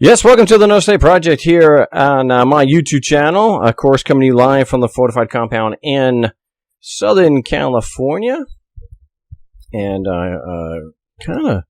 Yes, welcome to the No State Project here on my YouTube channel. Of course, coming to you live from the fortified compound in Southern California. And I kind of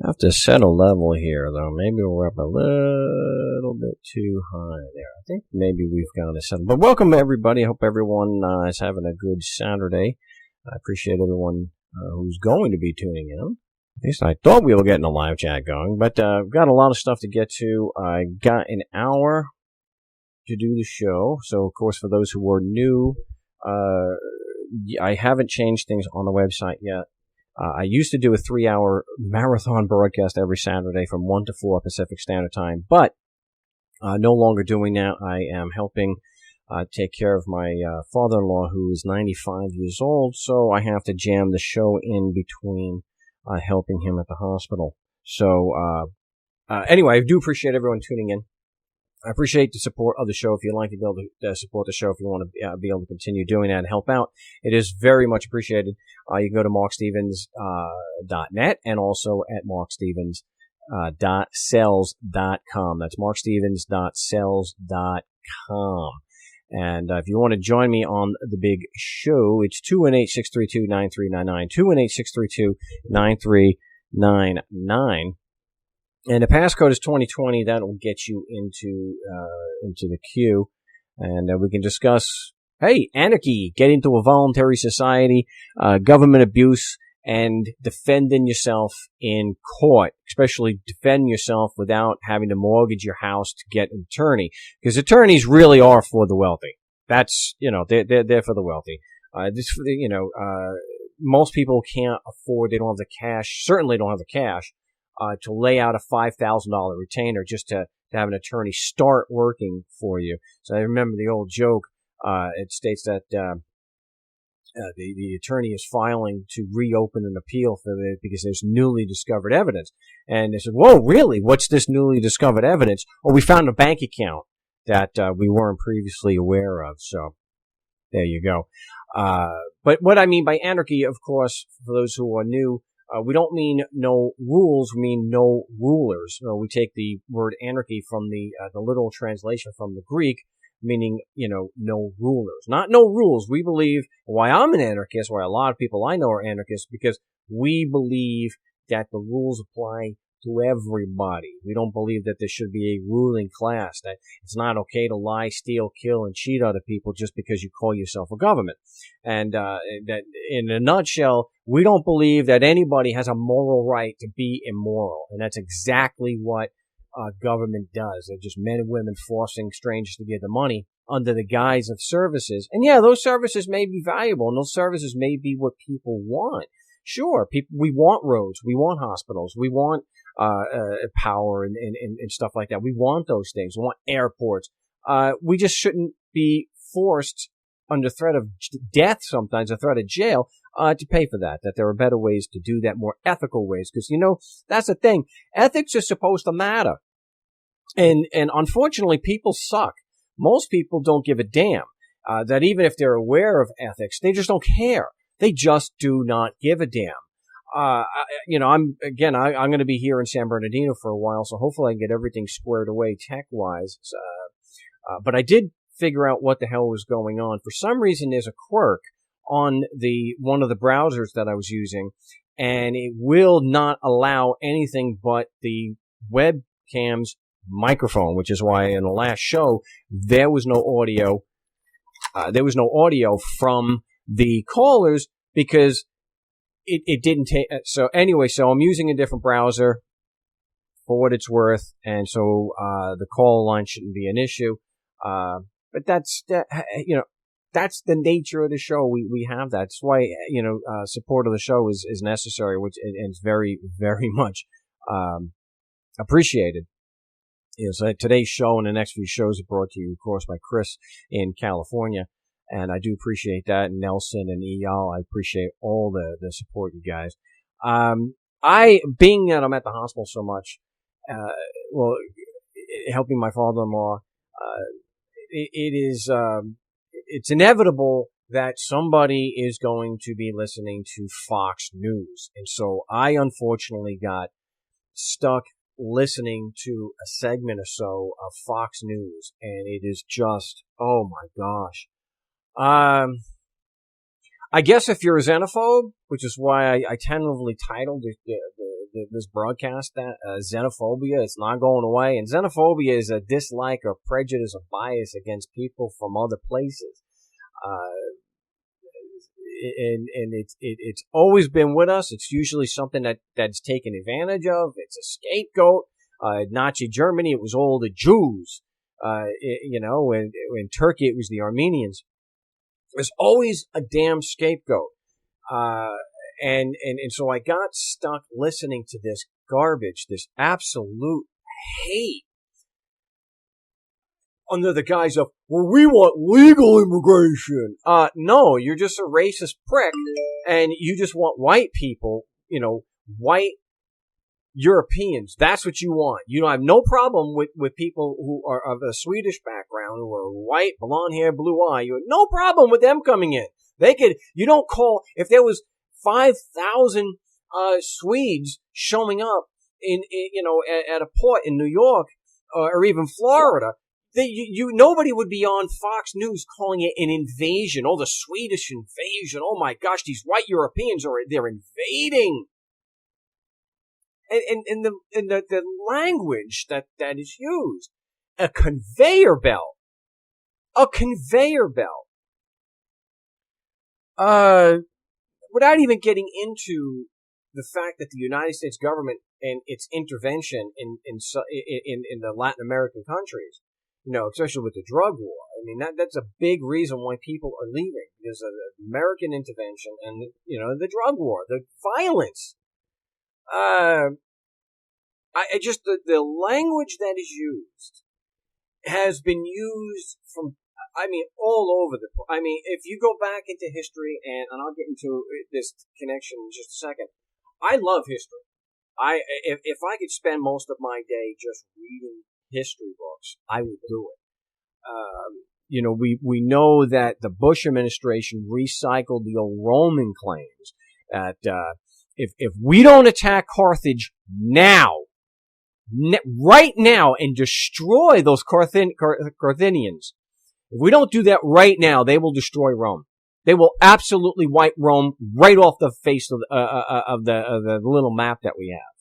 have to set a level here, though. Maybe we're up a little bit too high there. I think maybe we've got to settle. But welcome, everybody. I hope everyone is having a good Saturday. I appreciate everyone who's going to be tuning in. At least I thought we were getting a live chat going, but I've got a lot of stuff to get to. I got an hour to do the show. So, of course, for those who are new, I haven't changed things on the website yet. I used to do a 3-hour marathon broadcast every Saturday from 1 to 4 Pacific Standard Time, but no longer doing that. I am helping take care of my father-in-law, who is 95 years old, so I have to jam the show in between helping him at the hospital. So, anyway, I do appreciate everyone tuning in. I appreciate the support of the show. If you'd like to be able to support the show, if you want to be able to continue doing that and help out, it is very much appreciated. You can go to markstevens.net and also at markstevens.cells.com. That's markstevens.cells.com. And if you want to join me on the big show, it's 218-632-9399, 218-632-9399. And the passcode is 2020. That'll get you into the queue. And we can discuss, hey, anarchy, get into a voluntary society, government abuse, and defending yourself in court, especially defending yourself without having to mortgage your house to get an attorney, because attorneys really are for the wealthy. That's, they're for the wealthy. Most people can't afford, they don't have the cash, certainly don't have the cash, to lay out a $5,000 retainer just to have an attorney start working for you. So I remember the old joke, it states that, the attorney is filing to reopen an appeal for it because there's newly discovered evidence. And they said, whoa, really? What's this newly discovered evidence? Oh, we found a bank account that we weren't previously aware of. So there you go. But what I mean by anarchy, of course, for those who are new, we don't mean no rules, we mean no rulers. We take the word anarchy from the literal translation from the Greek, meaning, no rulers. Not no rules. We believe, why I'm an anarchist, why a lot of people I know are anarchists, because we believe that the rules apply to everybody. We don't believe that there should be a ruling class, that it's not okay to lie, steal, kill, and cheat other people just because you call yourself a government. And that, in a nutshell, we don't believe that anybody has a moral right to be immoral. And that's exactly what government does. They're just men and women forcing strangers to give them money under the guise of services. And yeah, those services may be valuable, and those services may be what people want. Sure, we want roads, we want hospitals, we want power and stuff like that. We want those things. We want airports. We just shouldn't be forced under threat of death, sometimes a threat of jail, to pay for that. That there are better ways to do that, more ethical ways. Because, that's the thing. Ethics is supposed to matter. And unfortunately, people suck. Most people don't give a damn. That even if they're aware of ethics, they just don't care. They just do not give a damn. I'm going to be here in San Bernardino for a while, so hopefully I can get everything squared away tech-wise. But I did figure out what the hell was going on. For some reason, there's a quirk on one of the browsers that I was using, and it will not allow anything but the webcam's microphone, which is why in the last show there was no audio. There was no audio from the callers because it didn't take. So anyway, so I'm using a different browser for what it's worth, and so the call line shouldn't be an issue. But that's the nature of the show. We have that. That's why, support of the show is necessary, which and is very, very much, appreciated. So today's show and the next few shows are brought to you, of course, by Chris in California. And I do appreciate that. And Nelson and Eyal, I appreciate all the support, you guys. Being that I'm at the hospital so much, helping my father-in-law, it's inevitable that somebody is going to be listening to Fox News. And so I unfortunately got stuck listening to a segment or so of Fox News, and it is just, oh my gosh. I guess if you're a xenophobe, which is why I tentatively titled this broadcast that Xenophobia, it's not going away. And xenophobia is a dislike or prejudice or bias against people from other places. And it's always been with us. It's usually something that's taken advantage of. It's a scapegoat. Nazi Germany, it was all the Jews. In Turkey, it was the Armenians. There's always a damn scapegoat. And so I got stuck listening to this garbage, this absolute hate under the guise of, well, we want legal immigration. No, you're just a racist prick, and you just want white people, white Europeans. That's what you want. You don't have no problem with people who are of a Swedish background, who are white, blonde hair, blue eye. You have no problem with them coming in. If there was 5,000 Swedes showing up at a port in New York or even Florida, nobody would be on Fox News calling it an invasion. Oh, the Swedish invasion. Oh my gosh, these white Europeans they're invading. And the language that is used, a conveyor belt. Without even getting into the fact that the United States government and its intervention in the Latin American countries, especially with the drug war. I mean, that's a big reason why people are leaving, because of the American intervention and, the drug war, the violence. The language that is used has been used all over the place. I mean, if you go back into history, and I'll get into this connection in just a second, I love history. If I could spend most of my day just reading history books, I would do it. We know that the Bush administration recycled the old Roman claims that if we don't attack Carthage now, right now, and destroy those Carthaginians, if we don't do that right now, they will destroy Rome. They will absolutely wipe Rome right off the face of the little map that we have.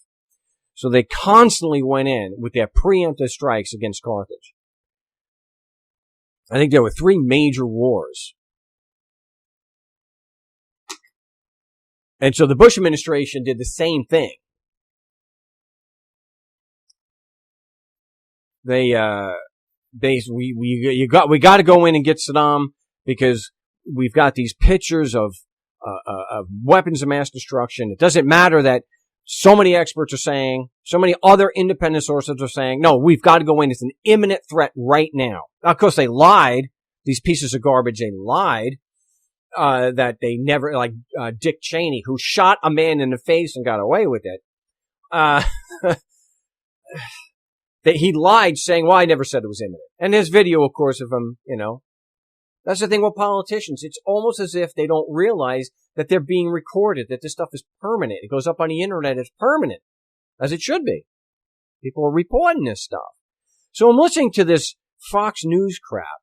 So they constantly went in with their preemptive strikes against Carthage. I think there were 3 major wars. And so the Bush administration did the same thing. We got to go in and get Saddam, because we've got these pictures of weapons of mass destruction. It doesn't matter that so many experts are saying, so many other independent sources are saying, no, we've got to go in. It's an imminent threat right now. Of course, they lied. These pieces of garbage, they lied, that they never, like, Dick Cheney, who shot a man in the face and got away with it. That he lied saying, well, I never said it was imminent. And there's video, of course, of him, That's the thing with politicians. It's almost as if they don't realize that they're being recorded, that this stuff is permanent. It goes up on the internet. It's permanent, as it should be. People are reporting this stuff. So I'm listening to this Fox News crap.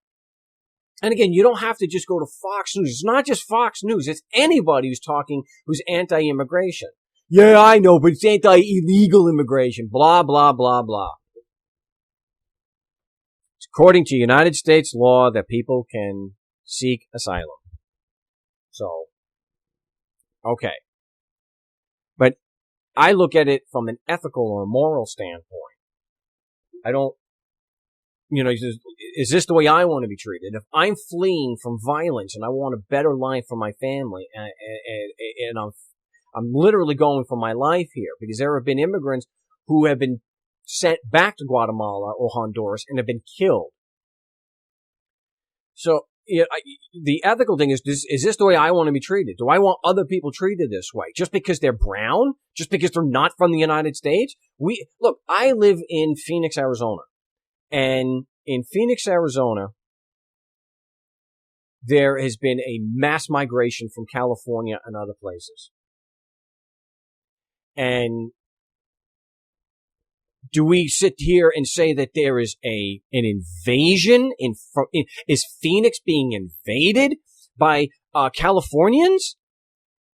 And again, you don't have to just go to Fox News. It's not just Fox News. It's anybody who's talking who's anti-immigration. Yeah, I know, but it's anti-illegal immigration. Blah, blah, blah, blah. It's according to United States law that people can seek asylum. So, okay. But I look at it from an ethical or moral standpoint. I don't, is this the way I want to be treated? If I'm fleeing from violence and I want a better life for my family, and I'm literally going for my life here, because there have been immigrants who have been sent back to Guatemala or Honduras and have been killed. So, the ethical thing is this the way I want to be treated? Do I want other people treated this way? Just because they're brown? Just because they're not from the United States? Look, I live in Phoenix, Arizona. And in Phoenix, Arizona, there has been a mass migration from California and other places. And Do we sit here and say that there is an invasion is Phoenix being invaded by Californians?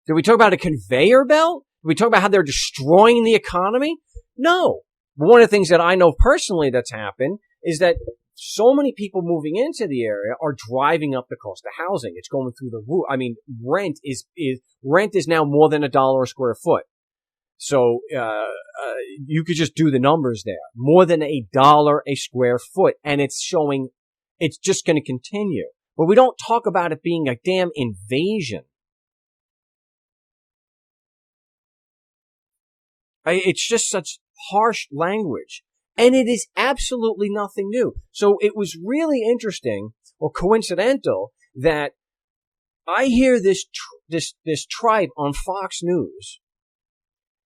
Do we talk about a conveyor belt? Do we talk about how they're destroying the economy? No. But one of the things that I know personally that's happened is that so many people moving into the area are driving up the cost of housing. It's going through the roof. I mean, rent is now more than $1 a square foot. So, you could just do the numbers there. More than $1 a square foot. And it's showing it's just going to continue. But we don't talk about it being a damn invasion. It's just such harsh language. And it is absolutely nothing new. So it was really interesting or coincidental that I hear this tripe on Fox News.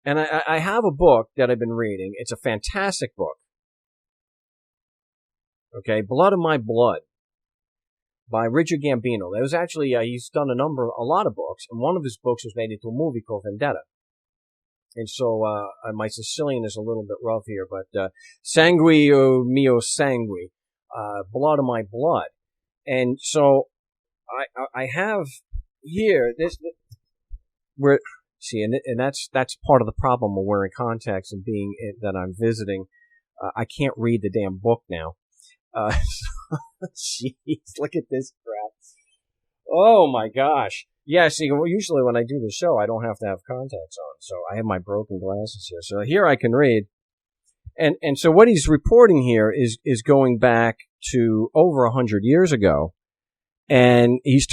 And I have a book that I've been reading. It's a fantastic book. Okay, Blood of My Blood by Richard Gambino. There was actually, he's done a lot of books, and one of his books was made into a movie called Vendetta. And so, my Sicilian is a little bit rough here, but, Sangue o mio sangue, Blood of My Blood. And so, I have here, where, see, and that's part of the problem of wearing contacts and being that I'm visiting. I can't read the damn book now. Jeez, look at this crap. Oh my gosh. Yeah, see, usually when I do the show, I don't have to have contacts on. So I have my broken glasses here. So here I can read. And so what he's reporting here is going back to over 100 years ago. And he's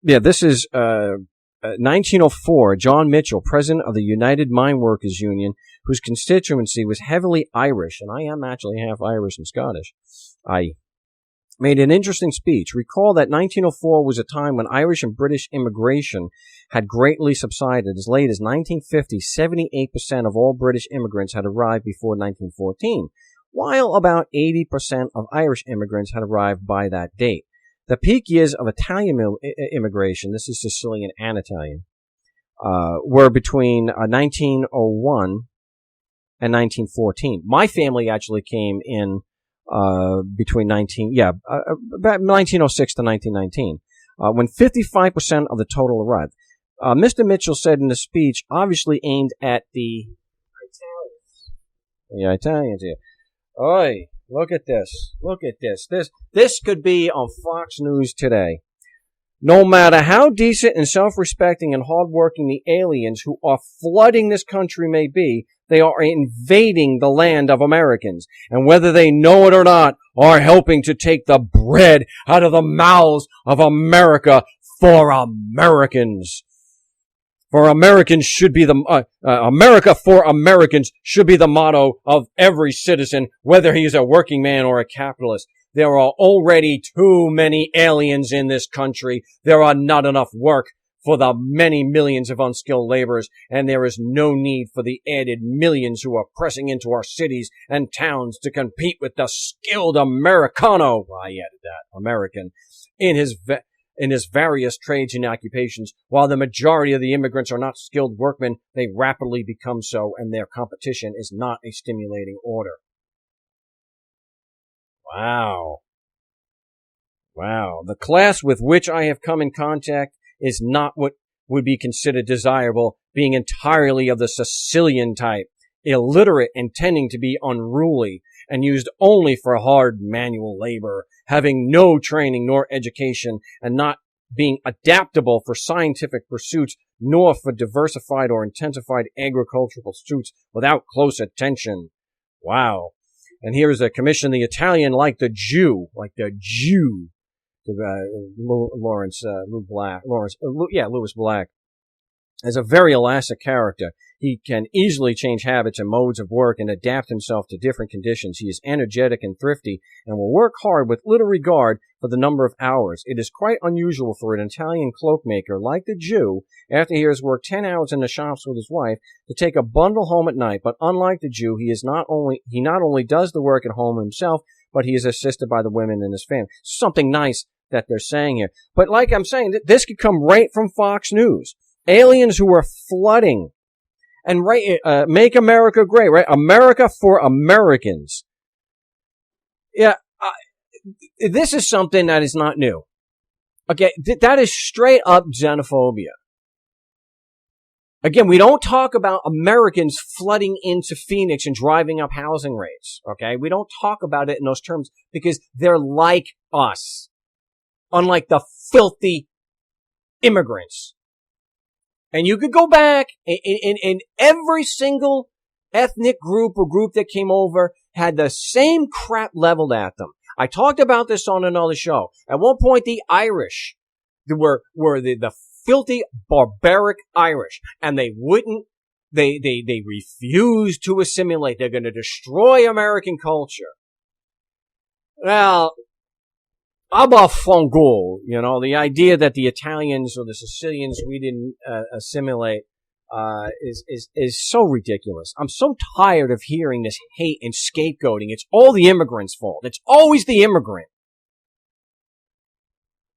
this is, 1904, John Mitchell, president of the United Mine Workers Union, whose constituency was heavily Irish, and I am actually half Irish and Scottish, made an interesting speech. Recall that 1904 was a time when Irish and British immigration had greatly subsided. As late as 1950, 78% of all British immigrants had arrived before 1914, while about 80% of Irish immigrants had arrived by that date. The peak years of Italian immigration, this is Sicilian and Italian, were between 1901 and 1914. My family actually came in between about 1906 to 1919, when 55% of the total arrived. Mr. Mitchell said in the speech, obviously aimed at the Italians. Yeah, Italians here. Oi. Look at this. Look at this. This could be on Fox News today. No matter how decent and self-respecting and hardworking the aliens who are flooding this country may be, they are invading the land of Americans. And whether they know it or not, are helping to take the bread out of the mouths of America for Americans. For Americans should be America for Americans should be the motto of every citizen, whether he is a working man or a capitalist. There are already too many aliens in this country. There are not enough work for the many millions of unskilled laborers, and there is no need for the added millions who are pressing into our cities and towns to compete with the skilled Americano, I added that, American, in his various trades and occupations. While the majority of the immigrants are not skilled workmen, they rapidly become so, and their competition is not a stimulating order. Wow. Wow. The class with which I have come in contact is not what would be considered desirable, being entirely of the Sicilian type, illiterate and tending to be unruly, and used only for hard manual labor, having no training nor education, and not being adaptable for scientific pursuits, nor for diversified or intensified agricultural pursuits without close attention. Wow. And here is a commission, the Italian like the Jew, Lewis Black, as a very elastic character. He can easily change habits and modes of work and adapt himself to different conditions. He is energetic and thrifty and will work hard with little regard for the number of hours. It is quite unusual for an Italian cloakmaker like the Jew, after he has worked 10 hours in the shops with his wife, to take a bundle home at night. But unlike the Jew, he not only does the work at home himself, but he is assisted by the women in his family. Something nice that they're saying here. But like I'm saying, this could come right from Fox News. Aliens who are flooding. and make America great, right? America for Americans. Yeah, this is something that is not new. Okay, that is straight up xenophobia. Again, we don't talk about Americans flooding into Phoenix and driving up housing rates, okay? We don't talk about it in those terms because they're like us. Unlike the filthy immigrants. And you could go back in every single ethnic group or group that came over had the same crap leveled at them. I talked about this on another show. At one point, the Irish were the filthy, barbaric Irish, and they refused to assimilate. They're going to destroy American culture. Well, Abafangul, the idea that the Italians or the Sicilians we didn't assimilate is so ridiculous. I'm so tired of hearing this hate and scapegoating. It's all the immigrants' fault. It's always the immigrant.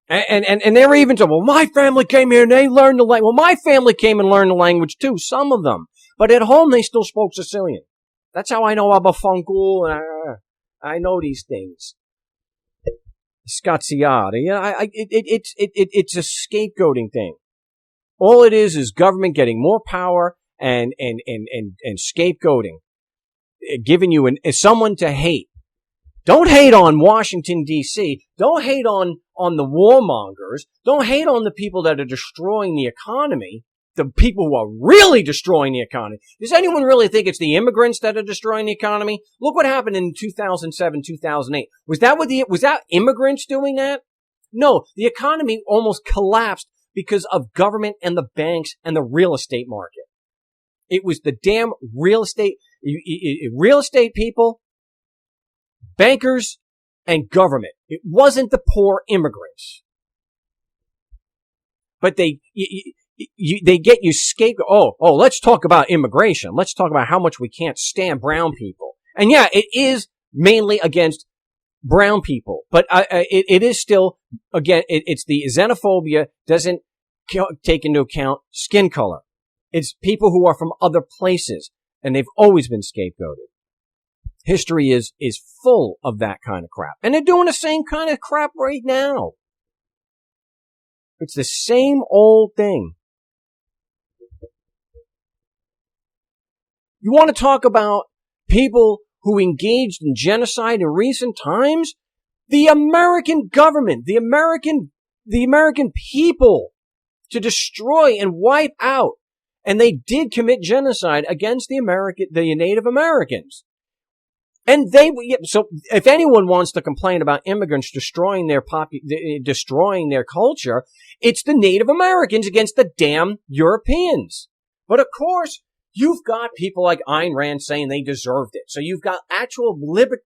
And they're even saying, well, my family came here and they learned the language. Well, my family came and learned the language too, some of them. But at home, they still spoke Sicilian. That's how I know Abafangul, and I know these things. Scazziata. It's a scapegoating thing. All it is government getting more power and scapegoating, giving you someone to hate. Don't hate on Washington, D.C. Don't hate on the warmongers. Don't hate on the people that are destroying the economy. The people who are really destroying the economy. Does anyone really think it's the immigrants that are destroying the economy? Look what happened in 2007, 2008. Was that immigrants doing that? No, the economy almost collapsed because of government and the banks and the real estate market. It was the damn real estate people, bankers, and government. It wasn't the poor immigrants. But they get you scapegoat. Oh, let's talk about immigration. Let's talk about how much we can't stand brown people. And yeah, it is mainly against brown people, but it is still, again, it's the xenophobia doesn't take into account skin color. It's people who are from other places, and they've always been scapegoated. History is full of that kind of crap. And they're doing the same kind of crap right now. It's the same old thing. You want to talk about people who engaged in genocide in recent times? The American government, the American people to destroy and wipe out. And they did commit genocide against the Native Americans. And so if anyone wants to complain about immigrants destroying their culture, it's the Native Americans against the damn Europeans. But of course, you've got people like Ayn Rand saying they deserved it. So you've got actual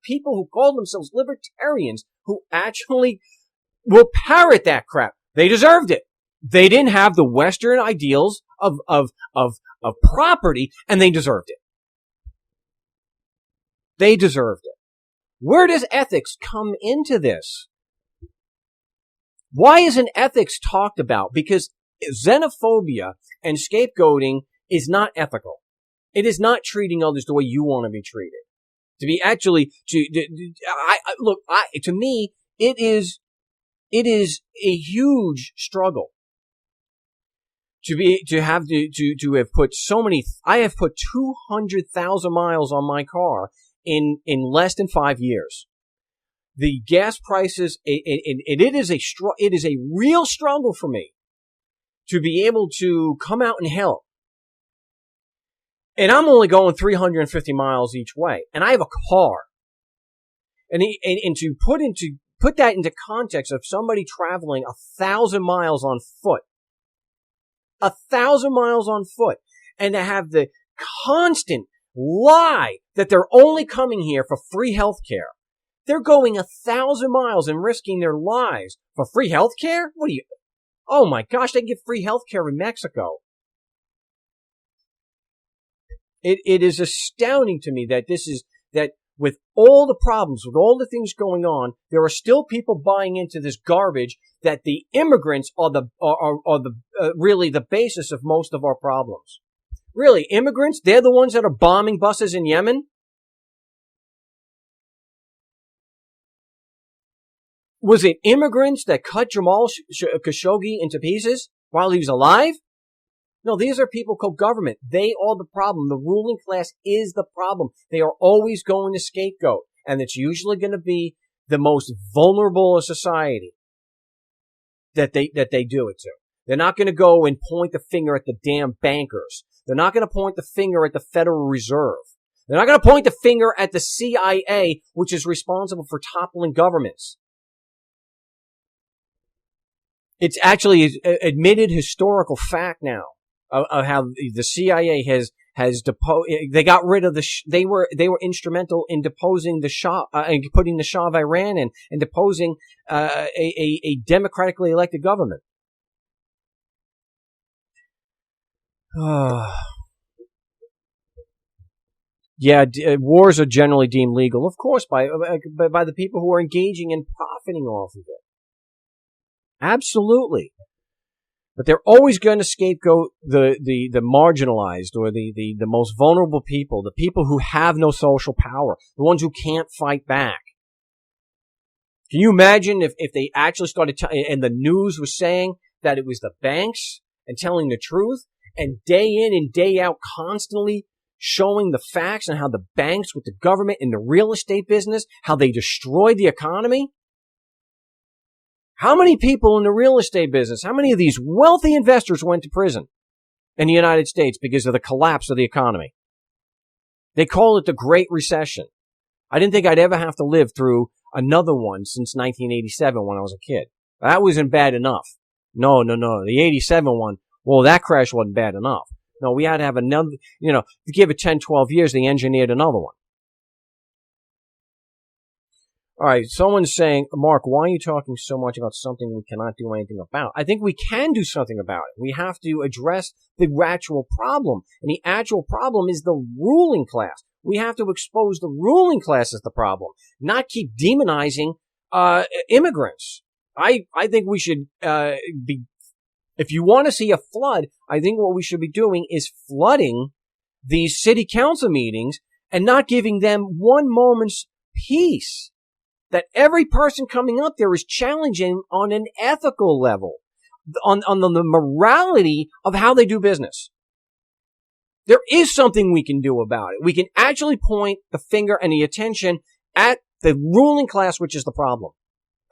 people who call themselves libertarians who actually will parrot that crap. They deserved it. They didn't have the Western ideals of property, and they deserved it. They deserved it. Where does ethics come into this? Why isn't ethics talked about? Because xenophobia and scapegoating is not ethical. It is not treating others the way you want to be treated. To be actually, to me, it is a huge struggle to have put so many. I have put 200,000 miles on my car in less than 5 years. The gas prices, it is a real struggle for me to be able to come out and help. And I'm only going 350 miles each way, and I have a car. And to put that into context of somebody traveling 1,000 miles on foot, 1,000 miles on foot, and to have the constant lie that they're only coming here for free health care. They're going 1,000 miles and risking their lives for free health care? Oh my gosh, they get free health care in Mexico. It is astounding to me that that with all the problems, with all the things going on, there are still people buying into this garbage that the immigrants are really the basis of most of our problems. Really, immigrants, they're the ones that are bombing buses in Yemen? Was it immigrants that cut Jamal Khashoggi into pieces while he was alive? No, these are people called government. They are the problem. The ruling class is the problem. They are always going to scapegoat. And it's usually going to be the most vulnerable of society that they do it to. They're not going to go and point the finger at the damn bankers. They're not going to point the finger at the Federal Reserve. They're not going to point the finger at the CIA, which is responsible for toppling governments. It's actually admitted historical fact now of how the CIA has deposed. They got rid of they were instrumental in deposing the Shah and putting the Shah of Iran in and deposing a democratically elected government. Yeah, wars are generally deemed legal, of course, by the people who are engaging and profiting off of it. Absolutely. But they're always going to scapegoat the marginalized or the most vulnerable people, the people who have no social power, the ones who can't fight back. Can you imagine if they actually started and the news was saying that it was the banks and telling the truth and day in and day out constantly showing the facts and how the banks with the government in the real estate business, how they destroyed the economy? How many people in the real estate business, how many of these wealthy investors went to prison in the United States because of the collapse of the economy? They call it the Great Recession. I didn't think I'd ever have to live through another one since 1987 when I was a kid. That wasn't bad enough. No. The 87 one, well, that crash wasn't bad enough. No, we had to have another, to give it 10, 12 years, they engineered another one. All right, someone's saying, Mark, why are you talking so much about something we cannot do anything about? I think we can do something about it. We have to address the actual problem. And the actual problem is the ruling class. We have to expose the ruling class as the problem, not keep demonizing immigrants. I think we should be, if you want to see a flood, I think what we should be doing is flooding these city council meetings and not giving them one moment's peace. That every person coming up there is challenging on an ethical level, on the morality of how they do business. There is something we can do about it. We can actually point the finger and the attention at the ruling class, which is the problem.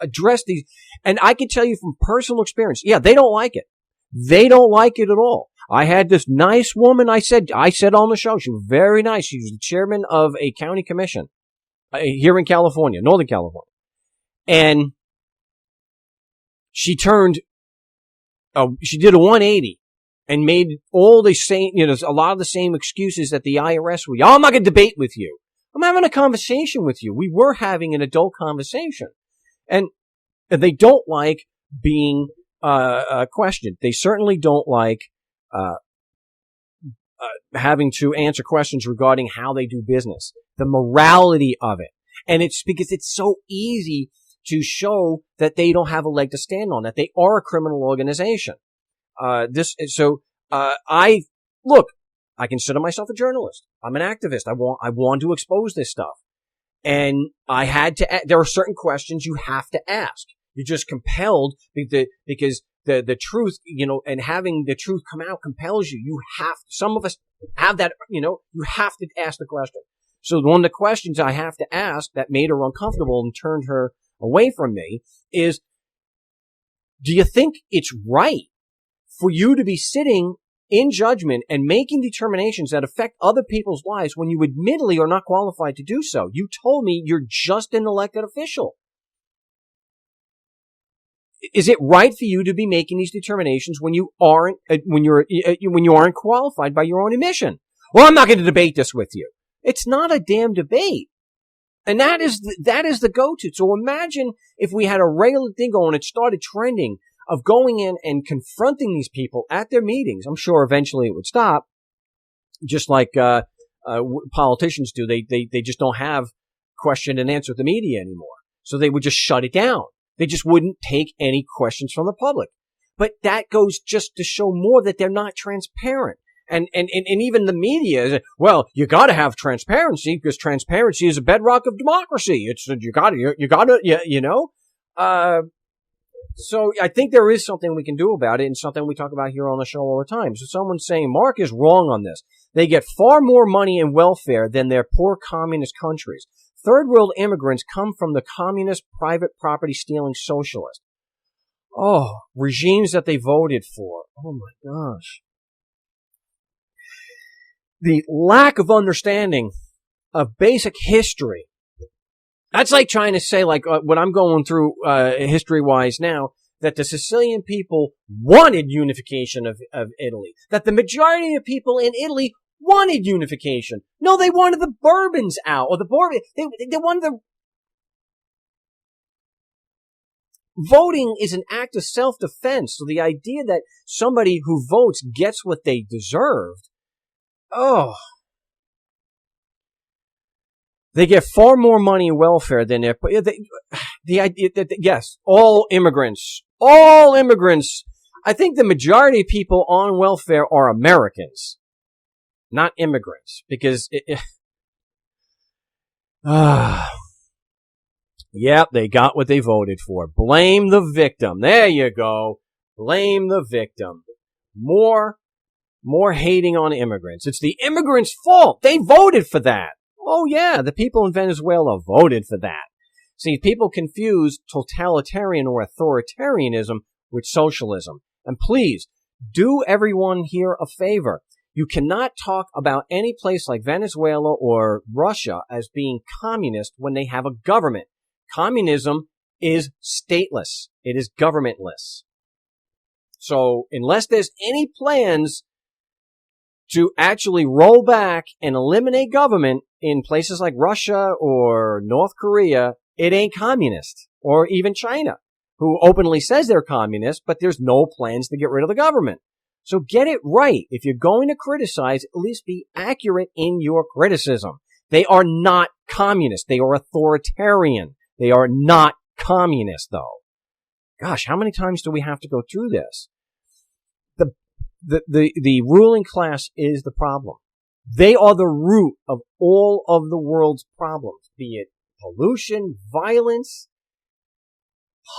Address these. And I can tell you from personal experience, yeah, they don't like it. They don't like it at all. I had this nice woman, I said on the show, she was very nice. She was the chairman of a county commission. Here in California, Northern California. And she did a 180 and made all the same, a lot of the same excuses that the IRS would. Oh, I'm not going to debate with you. I'm having a conversation with you. We were having an adult conversation. And they don't like being questioned. They certainly don't like having to answer questions regarding how they do business, the morality of it. And it's because it's so easy to show that they don't have a leg to stand on, that they are a criminal organization. I consider myself a journalist. I'm an activist. I want to expose this stuff. And there are certain questions you have to ask. You're just compelled because the truth, and having the truth come out compels you. Some of us have that, you have to ask the question. So one of the questions I have to ask that made her uncomfortable and turned her away from me is, do you think it's right for you to be sitting in judgment and making determinations that affect other people's lives when you admittedly are not qualified to do so? You told me you're just an elected official. Is it right for you to be making these determinations when you aren't qualified by your own admission? Well, I'm not going to debate this with you. It's not a damn debate. And that is the go-to. So imagine if we had a regular thing going, it started trending of going in and confronting these people at their meetings. I'm sure eventually it would stop, just like politicians do. They just don't have question and answer with the media anymore. So they would just shut it down. They just wouldn't take any questions from the public. But that goes just to show more that they're not transparent. And even the media is, well, you got to have transparency because transparency is a bedrock of democracy. It's, you know. So I think there is something we can do about it, and something we talk about here on the show all the time. So someone's saying Marc is wrong on this. They get far more money in welfare than their poor communist countries. Third world immigrants come from the communist, private property stealing socialist. Oh, regimes that they voted for. Oh my gosh. The lack of understanding of basic history. That's like trying to say, like, what I'm going through history-wise now, that the Sicilian people wanted unification of Italy. That the majority of people in Italy wanted unification. No, they wanted the Bourbons out, or the Bourbons. They wanted the... Voting is an act of self-defense, so the idea that somebody who votes gets what they deserved, oh... They get far more money in welfare than their, the idea that, yes, all immigrants. I think the majority of people on welfare are Americans, not immigrants, because yep, they got what they voted for. Blame the victim. There you go. Blame the victim. More hating on immigrants. It's the immigrants' fault. They voted for that. Oh yeah, the people in Venezuela voted for that. See, people confuse totalitarian or authoritarianism with socialism. And please, do everyone here a favor. You cannot talk about any place like Venezuela or Russia as being communist when they have a government. Communism is stateless. It is governmentless. So, unless there's any plans to actually roll back and eliminate government in places like Russia or North Korea, it ain't communist. Or even China, who openly says they're communist, but there's no plans to get rid of the government. So get it right. If you're going to criticize, at least be accurate in your criticism. They are not communist. They are authoritarian. They are not communist, though. Gosh, how many times do we have to go through this? The ruling class is the problem. They are the root of all of the world's problems, be it pollution, violence,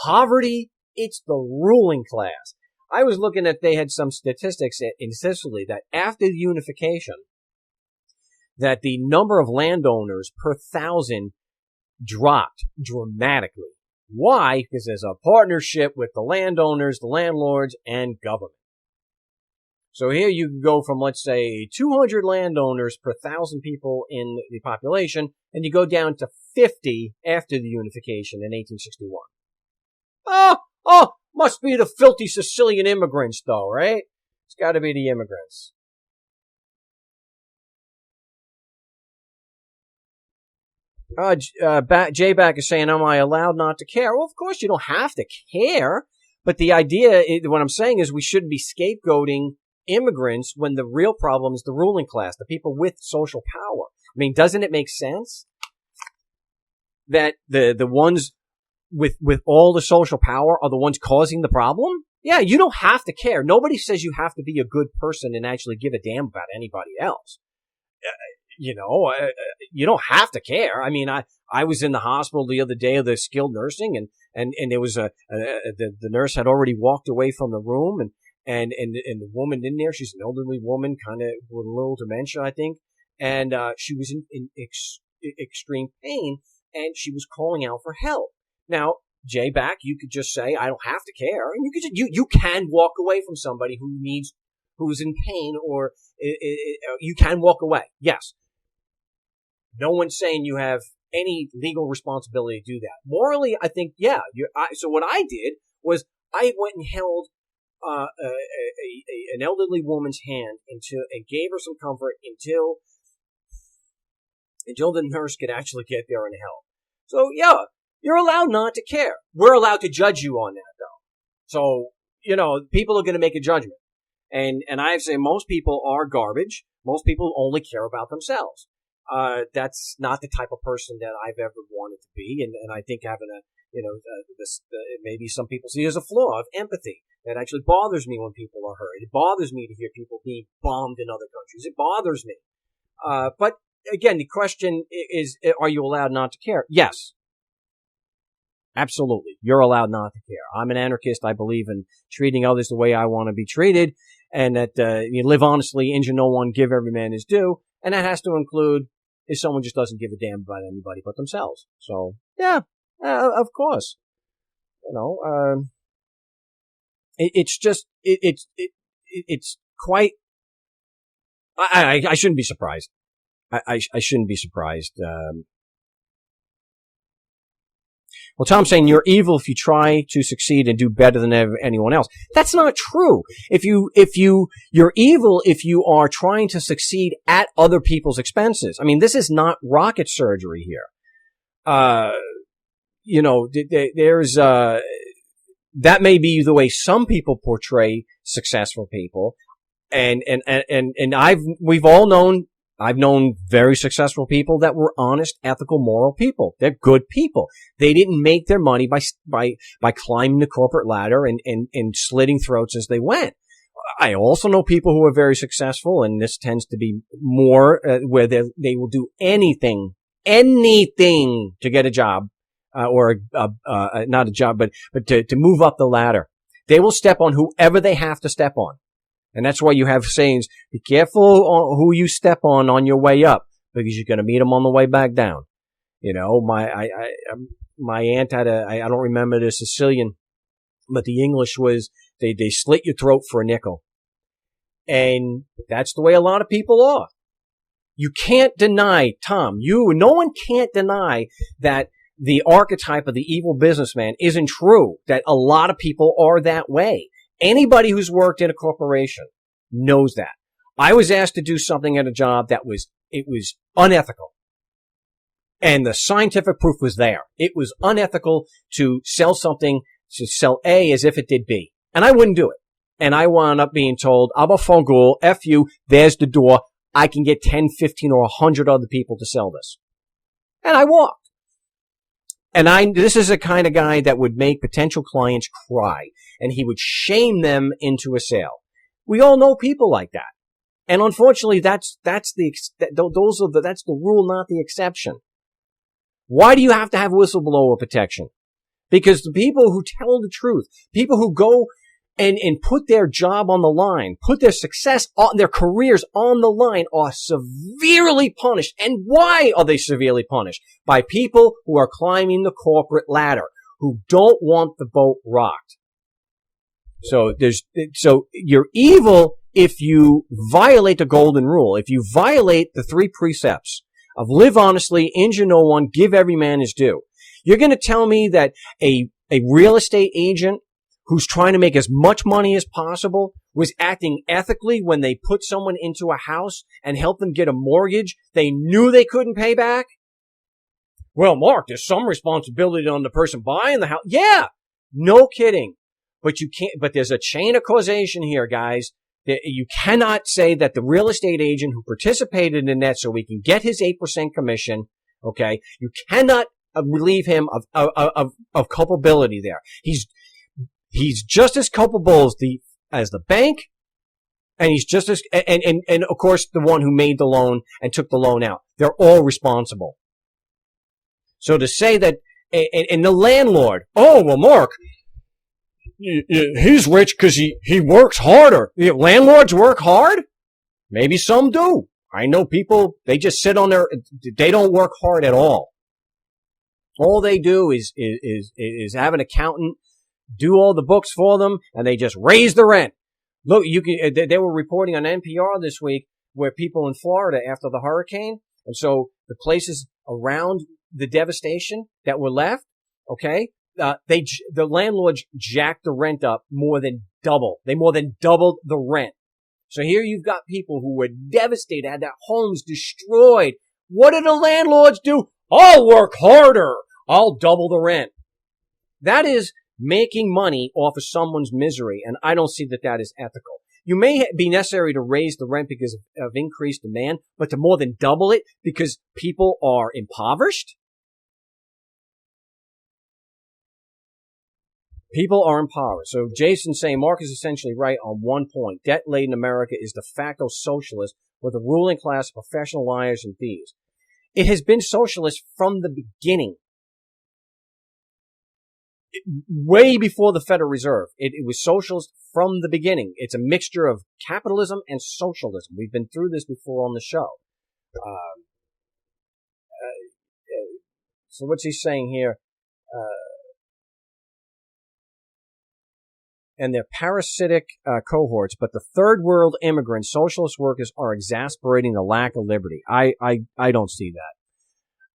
poverty. It's the ruling class. I was looking at, they had some statistics in Sicily that after the unification, that the number of landowners per thousand dropped dramatically. Why? Because there's a partnership with the landowners, the landlords, and government. So here you can go from, let's say, 200 landowners per 1,000 people in the population, and you go down to 50 after the unification in 1861. Oh, must be the filthy Sicilian immigrants, though, right? It's got to be the immigrants. J-Back is saying, am I allowed not to care? Well, of course you don't have to care, but the idea, what I'm saying is we shouldn't be scapegoating immigrants when the real problem is the ruling class, the people with social power. I mean, doesn't it make sense that the ones with all the social power are the ones causing the problem? Yeah, you don't have to care. Nobody says you have to be a good person and actually give a damn about anybody else. You don't have to care. I mean, I was in the hospital the other day of the skilled nursing, and there was the nurse had already walked away from the room, and the woman in there, she's an elderly woman, kind of with a little dementia, I think, and she was in extreme pain, and she was calling out for help. Now, J-Back, you could just say, I don't have to care, and you can walk away from somebody who's in pain, or you can walk away. Yes. No one's saying you have any legal responsibility to do that. Morally, I think, yeah. So what I did was I went and held an elderly woman's hand and gave her some comfort until the nurse could actually get there and help. So yeah, you're allowed not to care. We're allowed to judge you on that, though. So people are going to make a judgment, and I say most people are garbage. Most people only care about themselves. That's not the type of person that I've ever wanted to be, and I think having maybe some people see it as a flaw of empathy. That actually bothers me when people are hurt. It bothers me to hear people being bombed in other countries. It bothers me. But again, the question is, are you allowed not to care? Yes. Absolutely. You're allowed not to care. I'm an anarchist. I believe in treating others the way I want to be treated, and that you live honestly, injure no one, give every man his due. And that has to include if someone just doesn't give a damn about anybody but themselves. So, yeah, of course. It's just, it's quite, I shouldn't be surprised. I shouldn't be surprised. Well, Tom's saying you're evil if you try to succeed and do better than anyone else. That's not true. You're evil if you are trying to succeed at other people's expenses. I mean, this is not rocket surgery here. There's, that may be the way some people portray successful people. And I've known very successful people that were honest, ethical, moral people. They're good people. They didn't make their money by climbing the corporate ladder and slitting throats as they went. I also know people who are very successful, and this tends to be more where they will do anything to get a job, or not a job, but to move up the ladder. They will step on whoever they have to step on. And that's why you have sayings, be careful who you step on your way up, because you're going to meet them on the way back down. My aunt had I don't remember the Sicilian, but the English was, they slit your throat for a nickel. And that's the way a lot of people are. You can't deny, Tom, no one can't deny that the archetype of the evil businessman isn't true, that a lot of people are that way. Anybody who's worked in a corporation knows that. I was asked to do something at a job it was unethical. And the scientific proof was there. It was unethical to sell something, to sell A as if it did B. And I wouldn't do it. And I wound up being told, "Aber Fongul, F you, there's the door. I can get 10, 15, or 100 other people to sell this." And I walked. And this is the kind of guy that would make potential clients cry, and he would shame them into a sale. We all know people like that. And unfortunately, that's the rule, not the exception. Why do you have to have whistleblower protection? Because the people who tell the truth, people who go and put their job on the line, put their success on their careers on the line, are severely punished. And why are they severely punished? By people who are climbing the corporate ladder, who don't want the boat rocked. So you're evil if you violate the golden rule, if you violate the 3 precepts of live honestly, injure no one, give every man his due. You're going to tell me that a real estate agent who's trying to make as much money as possible was acting ethically when they put someone into a house and helped them get a mortgage they knew they couldn't pay back? Well, Mark, there's some responsibility on the person buying the house. Yeah, no kidding. But you can't, but there's a chain of causation here, guys. You cannot say that the real estate agent who participated in that so he can get his 8% commission, okay, you cannot relieve him of culpability there. He's just as culpable as the bank, and he's just as, and of course the one who made the loan and took the loan out. They're all responsible. So to say that, and the landlord, oh, well, Mark, he's rich because he works harder. Landlords work hard? Maybe some do. I know people, they just sit on they don't work hard at all. All they do is have an accountant do all the books for them, and they just raise the rent. Look, they were reporting on NPR this week where people in Florida after the hurricane, and so the places around the devastation that were left, okay, the landlords jacked the rent up more than double. They more than doubled the rent. So here you've got people who were devastated, had their homes destroyed. What did the landlords do? I'll work harder. I'll double the rent. That is making money off of someone's misery, and I don't see that is ethical. You may be necessary to raise the rent because of increased demand, but to more than double it because people are impoverished? People are empowered. So Jason's saying Mark is essentially right on one point. Debt-laden America is de facto socialist with a ruling class of professional liars and thieves. It has been socialist from the beginning. Way before the Federal Reserve. It was socialist from the beginning. It's a mixture of capitalism and socialism. We've been through this before on the show. So what's he saying here? And their parasitic cohorts, but the third world immigrant socialist workers are exasperating the lack of liberty. I don't see that.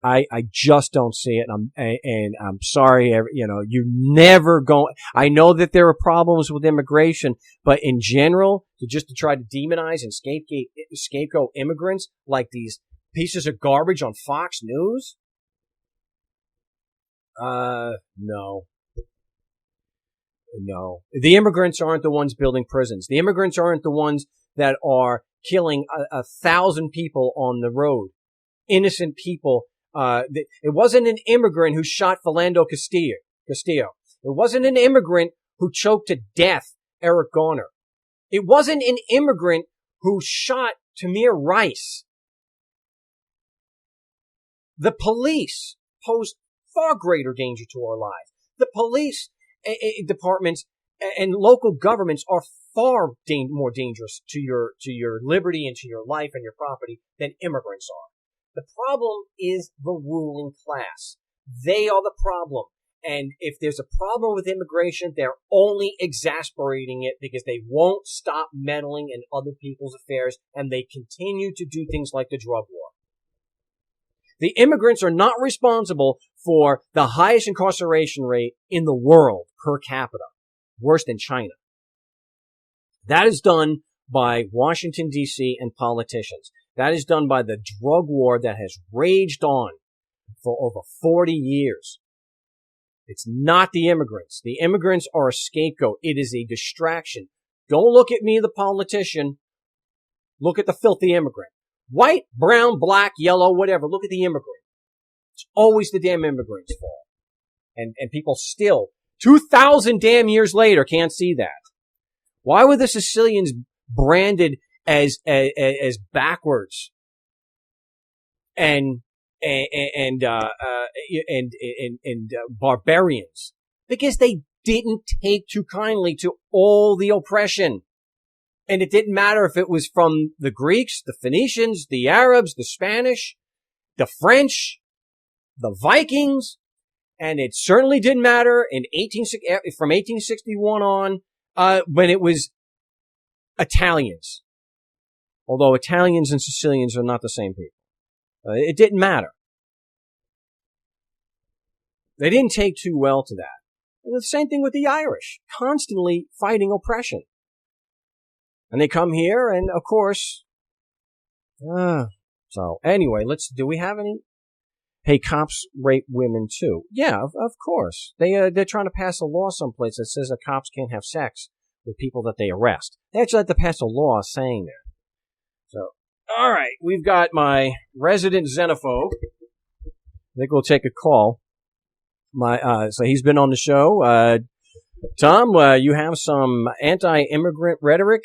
I just don't see it. And I'm sorry, you never go. I know that there are problems with immigration, but in general, to try to demonize and scapegoat immigrants like these pieces of garbage on Fox News? No. No. The immigrants aren't the ones building prisons. The immigrants aren't the ones that are killing 1,000 people on the road. Innocent people. It wasn't an immigrant who shot Philando Castillo. It wasn't an immigrant who choked to death Eric Garner. It wasn't an immigrant who shot Tamir Rice. The police pose far greater danger to our lives. The police departments and local governments are far more dangerous to your liberty and to your life and your property than immigrants are. The problem is the ruling class. They are the problem. And if there's a problem with immigration, they're only exasperating it because they won't stop meddling in other people's affairs, and they continue to do things like the drug war. The immigrants are not responsible for the highest incarceration rate in the world per capita, worse than China. That is done by Washington, D.C. and politicians. That is done by the drug war that has raged on for over 40 years. It's not the immigrants. The immigrants are a scapegoat. It is a distraction. Don't look at me, the politician. Look at the filthy immigrant. White, brown, black, yellow, whatever. Look at the immigrant. It's always the damn immigrant's fault. And people still, 2,000 damn years later, can't see that. Why were the Sicilians branded as backwards and barbarians? Because they didn't take too kindly to all the oppression. And it didn't matter if it was from the Greeks, the Phoenicians, the Arabs, the Spanish, the French, the Vikings, and it certainly didn't matter from 1861 on, when it was Italians. Although Italians and Sicilians are not the same people. It didn't matter. They didn't take too well to that. And the same thing with the Irish, constantly fighting oppression. And they come here, and of course, so anyway, do we have any? Hey, cops rape women too. Yeah, of course. They're trying to pass a law someplace that says that cops can't have sex with people that they arrest. They actually have to pass a law saying that. So, all right, we've got my resident xenophobe. I think we'll take a call. So he's been on the show. Tom, you have some anti-immigrant rhetoric?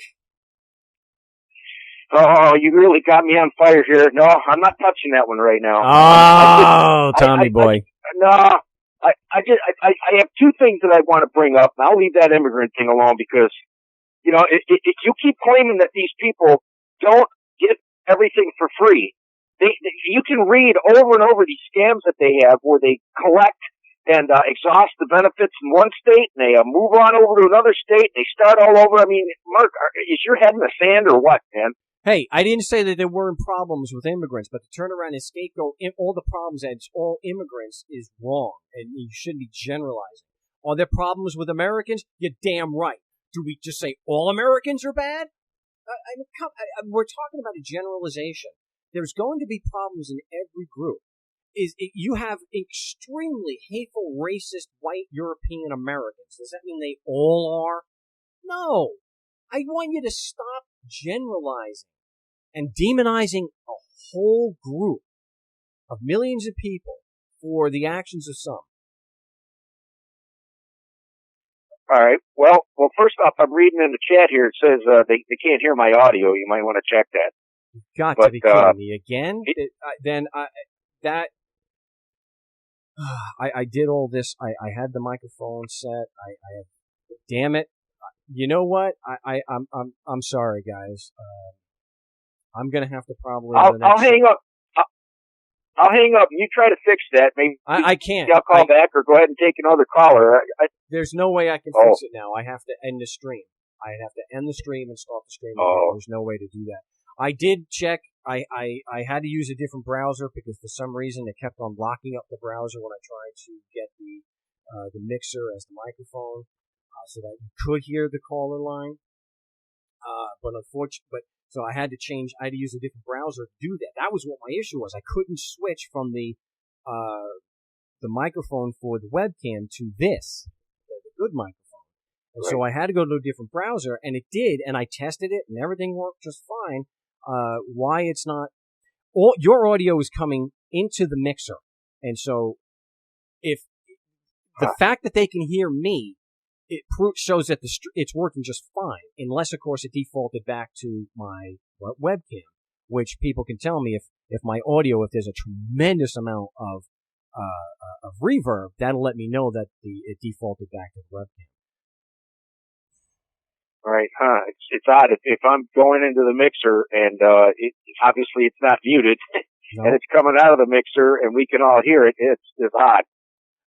Oh, you really got me on fire here. No, I'm not touching that one right now. Oh, Tommy boy. I have two things that I want to bring up, and I'll leave that immigrant thing alone because, if you keep claiming that these people don't get everything for free, you can read over and over these scams that they have where they collect and exhaust the benefits in one state, and they move on over to another state, and they start all over. I mean, Mark, is your head in the sand or what, man? Hey, I didn't say that there weren't problems with immigrants, but to turn around and scapegoat all the problems and it's all immigrants is wrong, and you shouldn't be generalizing. Are there problems with Americans? You're damn right. Do we just say all Americans are bad? We're talking about a generalization. There's going to be problems in every group. You have extremely hateful, racist, white European Americans. Does that mean they all are? No. I want you to stop generalizing and demonizing a whole group of millions of people for the actions of some. All right. Well, first off, I'm reading in the chat here. It says they can't hear my audio. You might want to check that. You've got to be kidding me again. I did all this. I had the microphone set. I have. Damn it! You know what? I'm sorry, guys. I'm gonna have to probably. I'll hang up. I'll hang up. You try to fix that. Maybe I can't. I'll call back or go ahead and take another caller. There's no way I can fix it now. I have to end the stream. I have to end the stream and start the stream again. There's no way to do that. I did check. I had to use a different browser because for some reason it kept on locking up the browser when I tried to get the mixer as the microphone, so that you could hear the caller line. So I had to use a different browser to do that. That was what my issue was. I couldn't switch from the microphone for the webcam to the good microphone. And so I had to go to a different browser, and it did, and I tested it, and everything worked just fine. Why it's not... your audio is coming into the mixer, and so if the fact that they can hear me, it shows that it's working just fine, unless, of course, it defaulted back to my webcam, which people can tell me if my audio, if there's a tremendous amount of reverb, that'll let me know that it defaulted back to the webcam. Right, It's odd. If I'm going into the mixer and obviously it's not muted, and it's coming out of the mixer and we can all hear it, it's odd.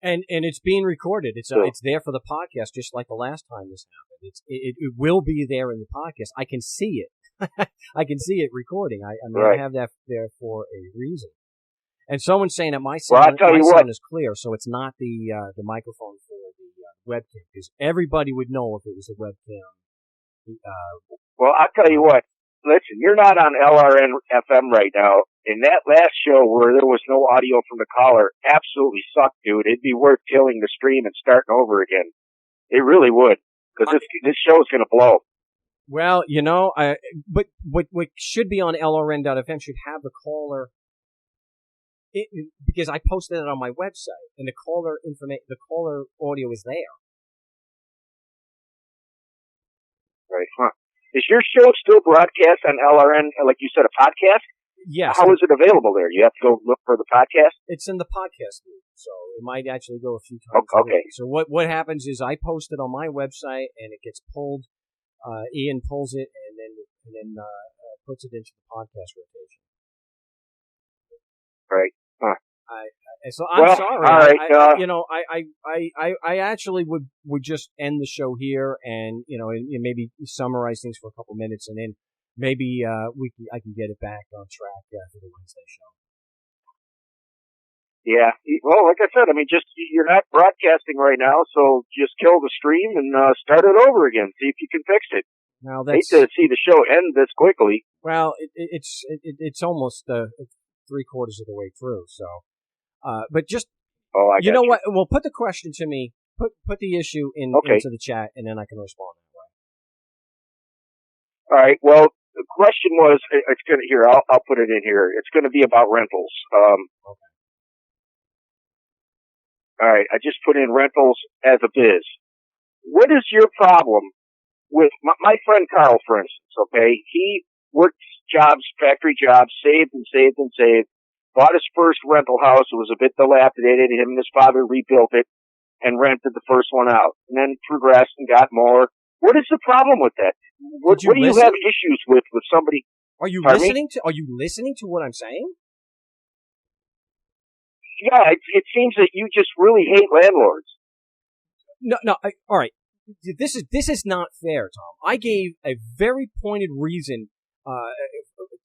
And it's being recorded. It's there for the podcast, just like the last time this happened. It will be there in the podcast. I can see it. I can see it recording. I have that there for a reason. And someone's saying that my sound is clear, so it's not the microphone for the webcam, because everybody would know if it was a webcam. Well, I'll tell you what. Listen, you're not on LRN FM right now. In that last show where there was no audio from the caller, absolutely sucked, dude. It'd be worth killing the stream and starting over again. It really would, because this show's going to blow. Well, but what should be on LRN.FM should have the caller, because I posted it on my website, and the caller audio is there. Right, Is your show still broadcast on LRN, like you said, a podcast? Yes. How is it available there? You have to go look for the podcast? It's in the podcast loop, so it might actually go a few times. Okay. So what happens is I post it on my website, and it gets pulled. Ian pulls it, and then puts it into the podcast rotation. Right. So I'm sorry. All right. I actually would just end the show here, and maybe summarize things for a couple minutes, and then maybe I can get it back on track for the Wednesday show. Yeah. Well, like I said, you're not broadcasting right now, so just kill the stream and start it over again. See if you can fix it. Now hate to see the show end this quickly. Well, it's almost 3/4 of the way through, so. But just, you know what? Well, put the question to me. Put the issue into the chat, and then I can respond that way. All right. Well, the question was, it's gonna here. I'll put it in here. It's going to be about rentals. Okay. All right. I just put in rentals as a biz. What is your problem with my friend Carl, for instance? Okay, he worked factory jobs, saved and saved and saved. Bought his first rental house. It was a bit dilapidated. Him and his father rebuilt it and rented the first one out. And then progressed and got more. What is the problem with that? What do you have issues with somebody? Are you listening to what I'm saying? Yeah, it seems that you just really hate landlords. No. All right. This is not fair, Tom. I gave a very pointed reason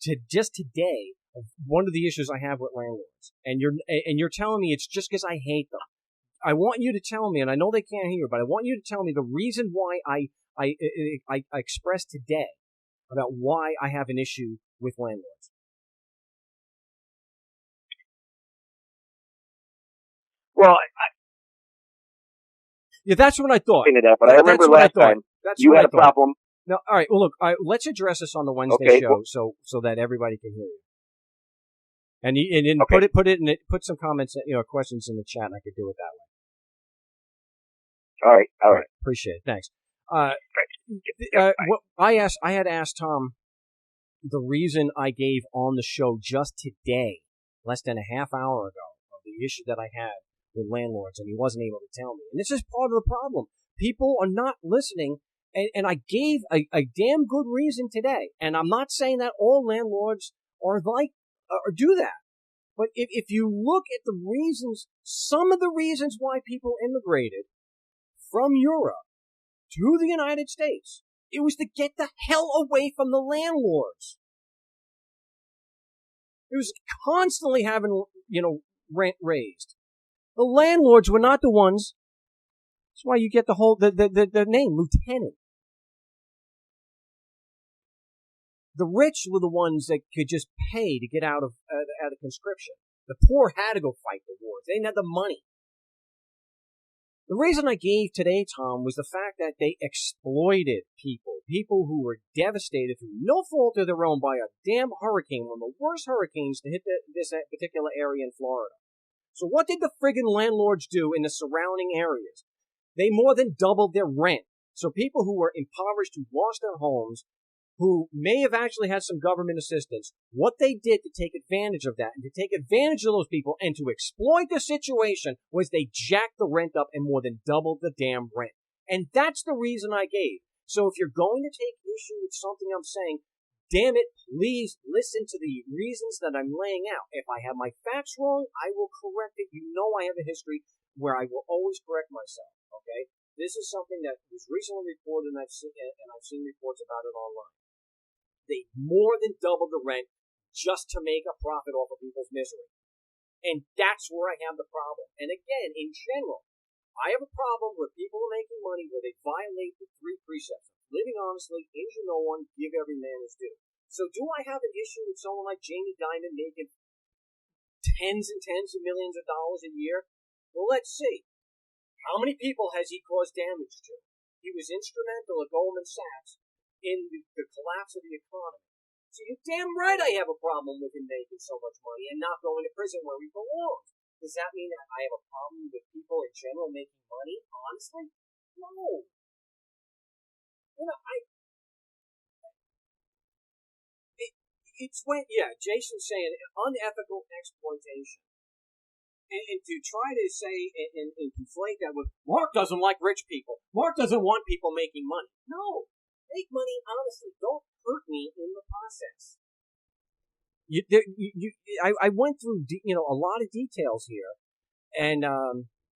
today. One of the issues I have with landlords, and you're telling me it's just because I hate them. I want you to tell me, and I know they can't hear, but I want you to tell me the reason why I expressed today about why I have an issue with landlords. Well, yeah, that's what I thought. But I remember last time you had a problem. No, all right. Well, look, let's address this on the Wednesday show, so that everybody can hear you. And put some comments, questions in the chat, and I could do it that way. All right. Appreciate it. Thanks. What I had asked Tom the reason I gave on the show just today, less than a half hour ago, of the issue that I had with landlords, and he wasn't able to tell me. And this is part of the problem. People are not listening, and I gave a damn good reason today. And I'm not saying that all landlords are like or do that. But if you look at the reasons, some of the reasons why people immigrated from Europe to the United States, it was to get the hell away from the landlords. It was constantly having, rent raised. The landlords were not the ones. That's why you get the name, lieutenant. The rich were the ones that could just pay to get out of conscription. The poor had to go fight the wars. They didn't have the money. The reason I gave today, Tom, was the fact that they exploited people who were devastated through no fault of their own by a damn hurricane, one of the worst hurricanes to hit this particular area in Florida. So what did the friggin' landlords do in the surrounding areas? They more than doubled their rent. So people who were impoverished, who lost their homes, who may have actually had some government assistance, what they did to take advantage of that and to take advantage of those people and to exploit the situation was they jacked the rent up and more than doubled the damn rent. And that's the reason I gave. So if you're going to take issue with something I'm saying, damn it, please listen to the reasons that I'm laying out. If I have my facts wrong, I will correct it. You know I have a history where I will always correct myself, okay? This is something that was recently reported, and I've seen reports about it online. They more than doubled the rent just to make a profit off of people's misery. And that's where I have the problem. And again, in general, I have a problem with people making money where they violate the three precepts. Living honestly, injure no one, give every man his due. So do I have an issue with someone like Jamie Dimon making tens and tens of millions of dollars a year? Well, let's see. How many people has he caused damage to? He was instrumental at Goldman Sachs in the collapse of the economy. So you're damn right I have a problem with him making so much money and not going to prison where he belongs. Does that mean that I have a problem with people in general making money? Honestly? No. Jason's saying unethical exploitation. And to try to say and conflate that with, Mark doesn't like rich people. Mark doesn't want people making money. No. Make money honestly. Don't hurt me in the process. I went through a lot of details here, and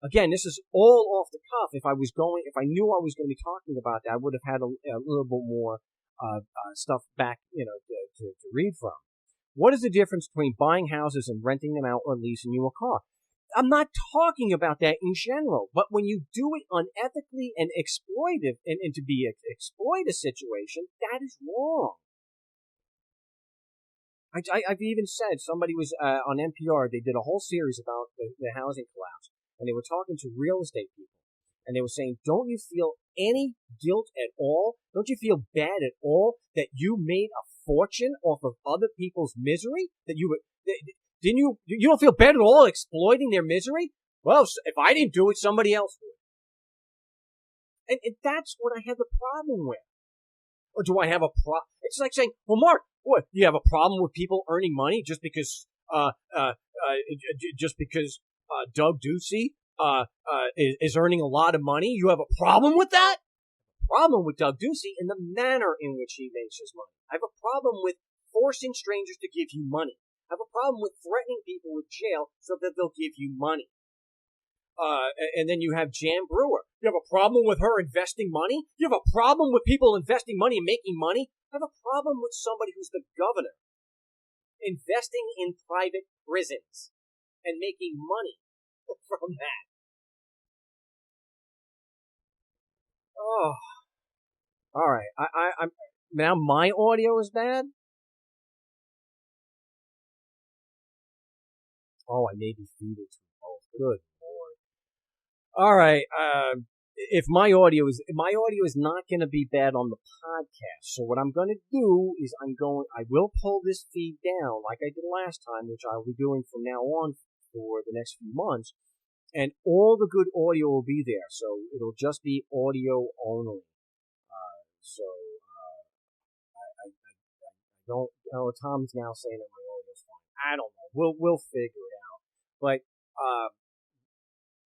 again, this is all off the cuff. If I knew I was going to be talking about that, I would have had a little bit more stuff back, to read from. What is the difference between buying houses and renting them out or leasing you a car? I'm not talking about that in general, but when you do it unethically and exploitive and to be exploit a situation, that is wrong. I've even said somebody was on NPR. They did a whole series about the housing collapse, and they were talking to real estate people, and they were saying, "Don't you feel any guilt at all? Don't you feel bad at all that you made a fortune off of other people's misery? That you you don't feel bad at all exploiting their misery? Well, if I didn't do it, somebody else would." And that's what I have the problem with. Or do I have a problem? It's like saying, well, Mark, what, you have a problem with people earning money just because Doug Ducey is earning a lot of money? You have a problem with that? Problem with Doug Ducey in the manner in which he makes his money. I have a problem with forcing strangers to give you money. I have a problem with threatening people with jail so that they'll give you money. And then you have Jan Brewer. You have a problem with her investing money? You have a problem with people investing money and making money? I have a problem with somebody who's the governor investing in private prisons and making money from that. Oh, all right. I'm now my audio is bad. Oh, I may be feeding to both. Good Lord. All right. If my audio is not going to be bad on the podcast. So what I'm going to do is I will pull this feed down like I did last time, which I'll be doing from now on for the next few months. And all the good audio will be there, so it'll just be audio only. I don't. Tom's now saying that my audio's fine. I don't know. We'll figure it out. But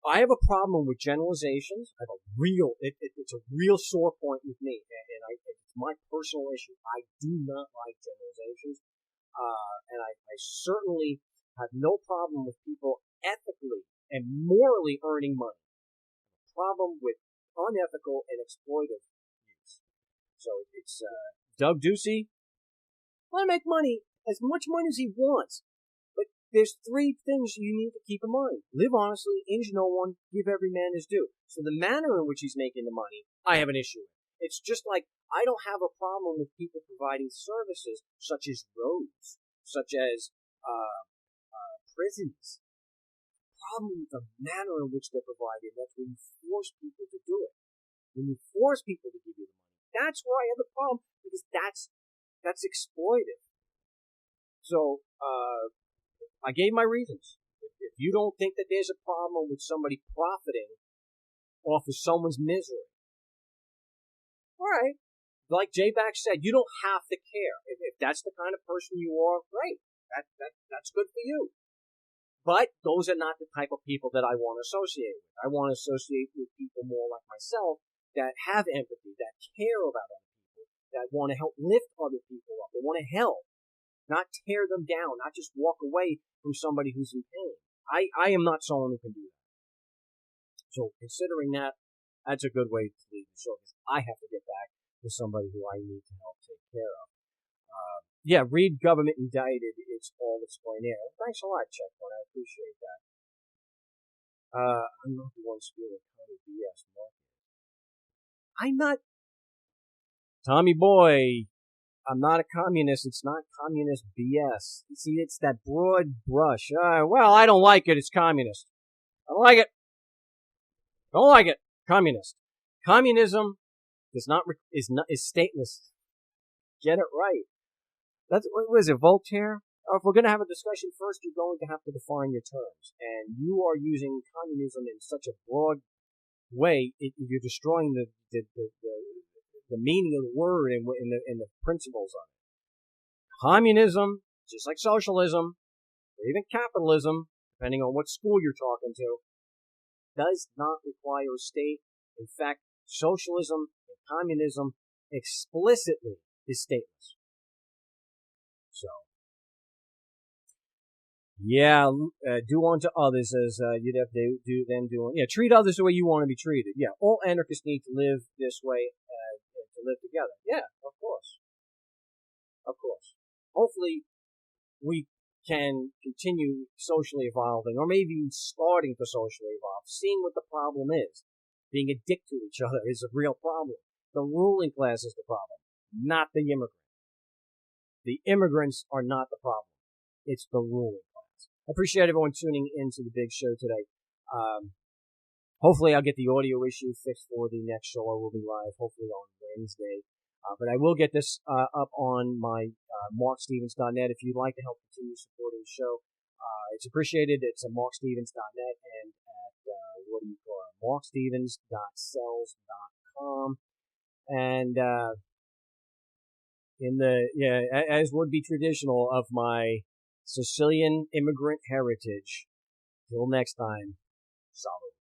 I have a problem with generalizations. I have a real. It's a real sore point with me, and it's my personal issue. I do not like generalizations, and I certainly have no problem with people ethically and morally earning money. Problem with unethical and exploitive use. So it's Doug Ducey. Want to make money, as much money as he wants, but there's three things you need to keep in mind: live honestly, injure no one, give every man his due. So the manner in which he's making the money, I have an issue with. It's just like I don't have a problem with people providing services such as roads, such as prisons. Problem with the manner in which they're provided. That's when you force people to do it. When you force people to give you the money, that's where I have the problem, because that's exploitive. So I gave my reasons. If you don't think that there's a problem with somebody profiting off of someone's misery, all right. Like J-Back said, you don't have to care. If that's the kind of person you are, great. That's good for you. But those are not the type of people that I want to associate with. I want to associate with people more like myself that have empathy, that care about other people, that want to help lift other people up. They want to help, not tear them down, not just walk away from somebody who's in pain. I am not someone who can do that. So considering that, that's a good way to leave the show, because I have to get back to somebody who I need to help take care of. Yeah, read Government Indicted. It's all explained there. Thanks a lot, Checkpoint. I appreciate that. I'm not the one spewing Tommy BS, Marc. I'm not. Tommy Boy, I'm not a communist. It's not communist BS. You see, it's that broad brush. Well, I don't like it. It's communist. I don't like it. Don't like it. Communist. Communism is stateless. Get it right. What was it, Voltaire? If we're going to have a discussion first, you're going to have to define your terms. And you are using communism in such a broad way, you're destroying the meaning of the word and the principles of it. Communism, just like socialism, or even capitalism, depending on what school you're talking to, does not require a state. In fact, socialism and communism explicitly is stateless. So, yeah, do unto others as you'd have to do them doing. Yeah, treat others the way you want to be treated. Yeah, all anarchists need to live this way to live together. Yeah, of course. Of course. Hopefully, we can continue socially evolving, or maybe starting to socially evolve, seeing what the problem is. Being a dick to each other is a real problem. The ruling class is the problem, not the immigrant. The immigrants are not the problem. It's the ruling class. I appreciate everyone tuning into the big show today. Hopefully I'll get the audio issue fixed for the next show. I will be live hopefully on Wednesday. But I will get this up on my markstevens.net. If you'd like to help continue supporting the show, it's appreciated. It's at markstevens.net and at, markstevens.cells.com. And as would be traditional of my Sicilian immigrant heritage. Till next time, salve.